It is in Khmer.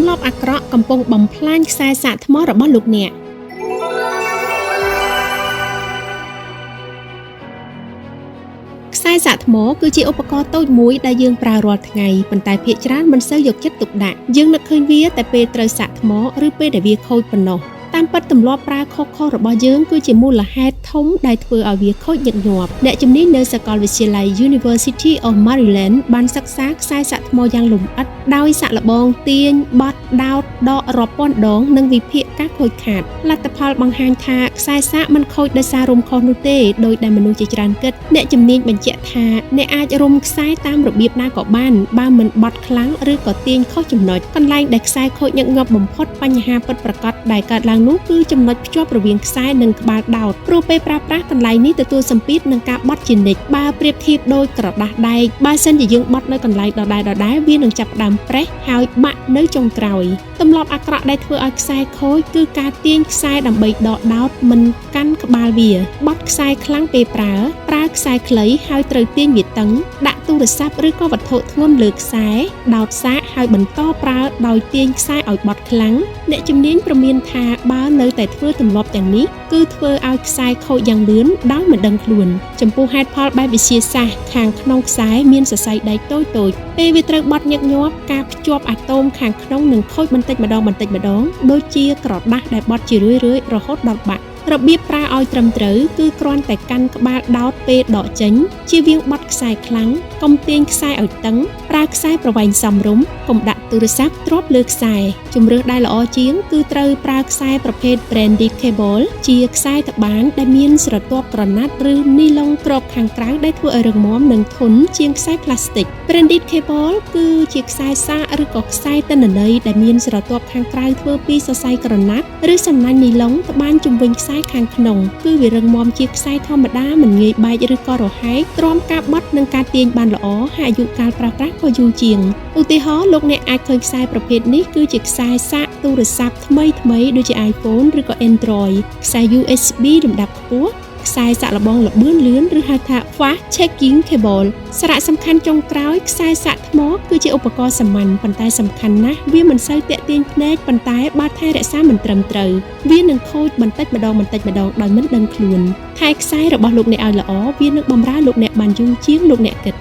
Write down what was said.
លប់អាក្រក់កំពុងបំផ្លាញខ្សែសាកថ្មរបស់លោកអ្នកខ្សែសាកថ្មគឺជាឧបករណ៍តូចមួយដែលយើងប្រើរាល់ថ្ងៃប៉ុន្តែភាគច្រើនមិនសូវយកចិត្តទុកដាក់យើងនឹកឃើញវាតែពេលត្រូវសាកថ្មឬពេលដែលវាខូចប៉ុណ្ណោះតាមពិតទម្លាប់ប្រើខុសៗរបស់យើងគឺជាមូលហេតុធំដែលធ្វើឲ្យវាខូចញឹកញាប់អ្នកជំនាញនៅសាកលវិទ្យាល័យ University of Maryland បានសិក្សាខ្សែសាកថ្មយ៉ាងលម្អិតដោយសាកល្បងទាញបត់ដោតដករាប់ពាន់ដងនិងវិភាគការខូចខាតលទ្ធផលបង្ហាញថាខ្សែសាកមិនខូចដោយសាររុំខុសនោះទេដោយដែលមនុស្សជាច្រើនគិតអ្នកជំនាញបញ្ជាក់ថាអ្នកអាចរុំខ្សែតាមរបៀបណាក៏បានបើមិនបត់ខ្លាំងឬក៏ទាញខុសចំណុចកន្លែងដែលខ្សែខូចញឹកញាប់បំផុតបញ្ហាពិតប្រាកដដែលកើតឡើងនោះគឺចំណុចភ្ជាប់រវាងខ្សែនិងក្បាលដោតព្រោះពេលប្រើប្រាស់កន្លែងនេះទទួលសម្ពាធនឹងការបត់ជានិច្ចបើប្រៀបធៀបដូចក្រដាសដែកបើសិនជាយើងបត់នៅកន្លែងដដែលវានឹងចាប់ផ្ដើមប្រេះហើយបាក់នៅចុងក្រោយទម្លាប់អាក្រក់ដែលធ្វើឲ្យខ្សែខូចគឺការទាញខ្សែដើម្បីដកដោតមិនកាន់ក្បាលវាបត់ខ្សែខ្លាំងពេលប្រើខ្សែខ្លីហើយត្រូវទាញវាតឹងដាក់ទូរស័ព្ទឬក៏វត្ថុធ្ងន់លើខ្សែដោតសាកហើយបន្តប្រើដោយទាញខ្សែឲ្យបត់ខ្លាំងអ្នកជំនាញព្រមានថាបើនៅតែធ្វើទម្លាប់ទាំងនេះគឺធ្វើឲ្យខ្សែខូចយ៉ាងលឿនដោយមិនដឹងខ្លួនចំពោះហេតុផលបែបវិទ្យាសាស្ត្រខាងក្នុងខ្សែមានសរសៃដែកតូចៗពេលវាត្រូវបត់ញឹកញាប់ការភ្ជាប់អាតូមខាងក្នុងនឹងខូចបន្តិចម្ដងដូចជាក្រដាសដែលបត់ជារឿយៗរហូតដល់បាក់របៀបប្រើឲ្យត្រឹមត្រូវគឺគ្រាន់តែកាន់ក្បាលដោតពេលដកចេញជៀសវាងបត់ខ្សែខ្លាំងកុំទាញខ្សែឲ្យតឹងប្រើខ្សែប្រវែងសមរម្យកុំដាក់ទូរស័ព្ទទ្រាប់លើខ្សែជម្រើសដែលល្អជាងគឺត្រូវប្រើខ្សែប្រភេទ branded cable ជាខ្សែត្បាញដែលមានស្រទាប់ក្រណាត់ឬនីឡុងគ្របខាងក្រៅដែលធ្វើឲ្យរឹងមាំនិងធន់ជាងខ្សែផ្លាស្ទិក branded cable គឺជាខ្សែសាកឬក៏ខ្សែទិន្នន័យដែលមានស្រទាប់ខាងក្រៅធ្វើពីសរសៃក្រណាត់ឬសំណាញ់នីឡុងត្បាញជុំវិញខ្សែខាងក្នុងគឺវារឹងមាំជាខ្សែធម្មតាមិនងាយបែកឬក៏រហែកទ្រាំការបត់និងការទាញបានល្អហើយអាយុកាលប្រើប្រាស់ក៏យូរជាងឧទាហរណ៍លោកអ្នកអាចឃើញខ្សែប្រភេទនេះគឺជាខ្សែសាកទូរស័ព្ទថ្មីដូចជា iPhone ឬក៏ Android ខ្សែ USB លំដាប់ខ្ពស់ខ្សែសាកល្បងល្បឿនលឿនឬហៅថា fast charging cable សារៈសំខាន់ចុងក្រោយខ្សែសាកថ្មគឺជាឧបករណ៍សាមញ្ញប៉ុន្តែសំខាន់ណាស់វាមិនសូវទាក់ទាញភ្នែកប៉ុន្តែបើថែរក្សាមិនត្រឹមត្រូវវានឹងខូចបន្តិចម្ដងដោយមិនដឹងខ្លួនថែខ្សែរបស់លោកអ្នកឲ្យល្អវានឹងបម្រើលោកអ្នកបានយូរជាងលោកអ្នកគិត